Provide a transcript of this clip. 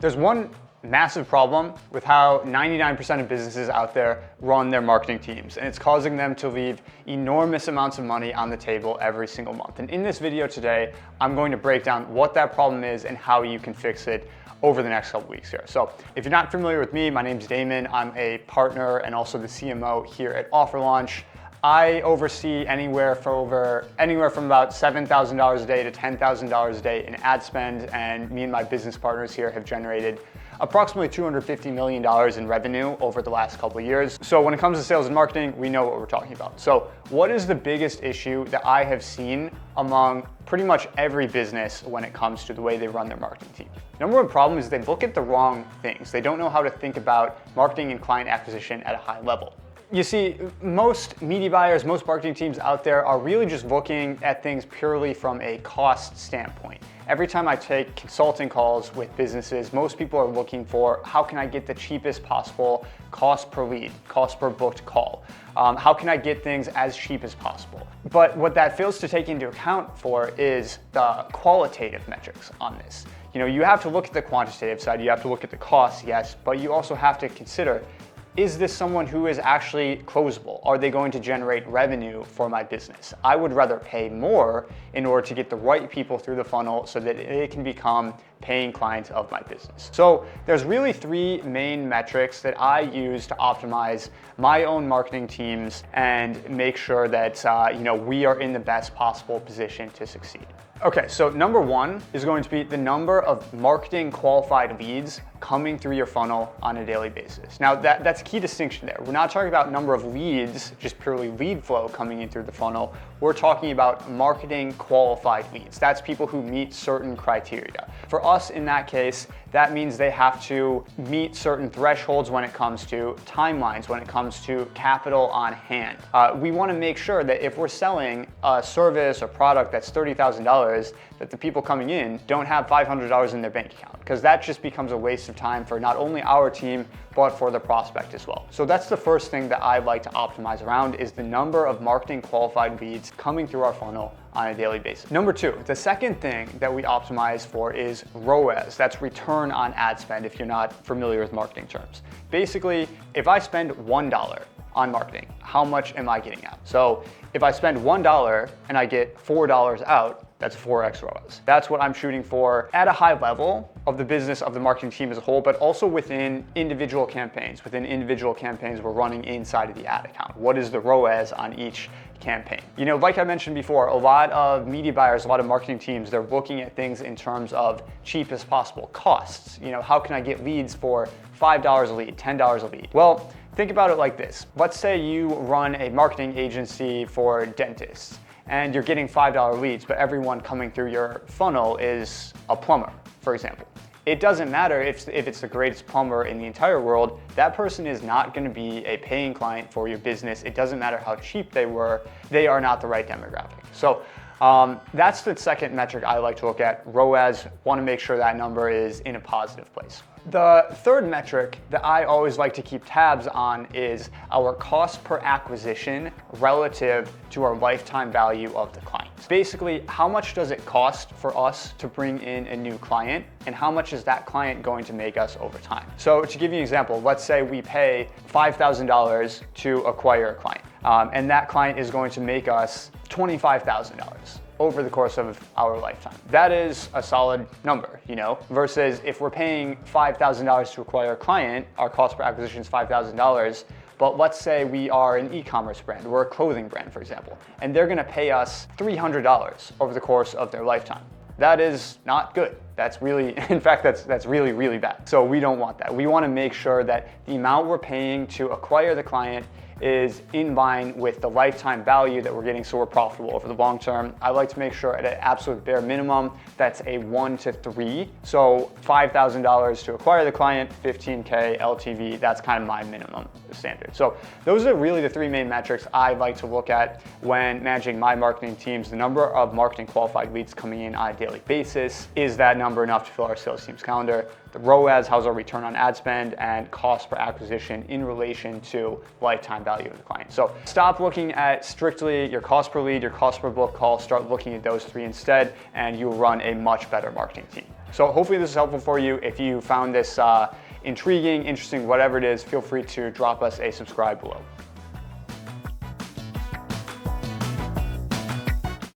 There's one massive problem with how 99% of businesses out there run their marketing teams, and it's causing them to leave enormous amounts of money on the table every single month. And in this video today, I'm going to break down what that problem is and how you can fix it over the next couple weeks here. So if you're not familiar with me, my name's Damon. I'm a partner and also the CMO here at OfferLaunch. I oversee anywhere from about $7,000 a day to $10,000 a day in ad spend, and me and my business partners here have generated approximately $250 million in revenue over the last couple of years. So when it comes to sales and marketing, we know what we're talking about. So what is the biggest issue that I have seen among pretty much every business when it comes to the way they run their marketing team? Number one problem is they look at the wrong things. They don't know how to think about marketing and client acquisition at a high level. You see, most media buyers, most marketing teams out there are really just looking at things purely from a cost standpoint. Every time I take consulting calls with businesses, most people are looking for how can I get the cheapest possible cost per lead, cost per booked call? How can I get things as cheap as possible? But what that fails to take into account for is the qualitative metrics on this. You have to look at the quantitative side, you have to look at the costs, yes, but you also have to consider, is this someone who is actually closable? Are they going to generate revenue for my business? I would rather pay more in order to get the right people through the funnel so that they can become paying clients of my business. So there's really three main metrics that I use to optimize my own marketing teams and make sure that we are in the best possible position to succeed. Okay, so number one is going to be the number of marketing qualified leads coming through your funnel on a daily basis. Now that's a key distinction there. We're not talking about number of leads, just purely lead flow coming in through the funnel. We're talking about marketing qualified leads. That's people who meet certain criteria. For us in that case, that means they have to meet certain thresholds when it comes to timelines, when it comes to capital on hand. We want to make sure that if we're selling a service or product that's $30,000, that the people coming in don't have $500 in their bank account, because that just becomes a waste of time for not only our team, but for the prospect as well. So that's the first thing that I like to optimize around, is the number of marketing qualified leads coming through our funnel on a daily basis. Number two, the second thing that we optimize for is ROAS. That's return on ad spend, if you're not familiar with marketing terms. Basically, if I spend $1 on marketing, how much am I getting out? So if I spend $1 and I get $4 out, that's 4x ROAS. That's what I'm shooting for at a high level of the business, of the marketing team as a whole, but also within individual campaigns. Within individual campaigns we're running inside of the ad account. What is the ROAS on each campaign? Like I mentioned before, a lot of media buyers, a lot of marketing teams, they're looking at things in terms of cheapest possible costs. How can I get leads for $5 a lead, $10 a lead? Well, think about it like this. Let's say you run a marketing agency for dentists, and you're getting $5 leads, but everyone coming through your funnel is a plumber, for example. It doesn't matter if it's the greatest plumber in the entire world, that person is not going to be a paying client for your business. It doesn't matter how cheap they were, they are not the right demographic. So that's the second metric I like to look at, ROAS. Want to make sure that number is in a positive place. The third metric that I always like to keep tabs on is our cost per acquisition relative to our lifetime value of the client. Basically, how much does it cost for us to bring in a new client, and how much is that client going to make us over time? So to give you an example, let's say we pay $5,000 to acquire a client, and that client is going to make us $25,000 over the course of our lifetime. That is a solid number, versus if we're paying $5,000 to acquire a client, our cost per acquisition is $5,000, but let's say we are an e-commerce brand, we're a clothing brand, for example, and they're gonna pay us $300 over the course of their lifetime. That is not good. That's really, in fact, that's really, really bad. So we don't want that. We wanna make sure that the amount we're paying to acquire the client is in line with the lifetime value that we're getting, so we're profitable over the long term. I like to make sure at an absolute bare minimum that's a 1 to 3. So $5,000 to acquire the client, 15K LTV, that's kind of my minimum standard. So those are really the three main metrics I like to look at when managing my marketing teams. The number of marketing qualified leads coming in on a daily basis. Is that number enough to fill our sales team's calendar? The ROAS, how's our return on ad spend, and cost per acquisition in relation to lifetime value of the client. So stop looking at strictly your cost per lead, your cost per book call, start looking at those three instead, and you'll run a much better marketing team. So hopefully this is helpful for you. If you found this intriguing, interesting, whatever it is, feel free to drop us a subscribe below.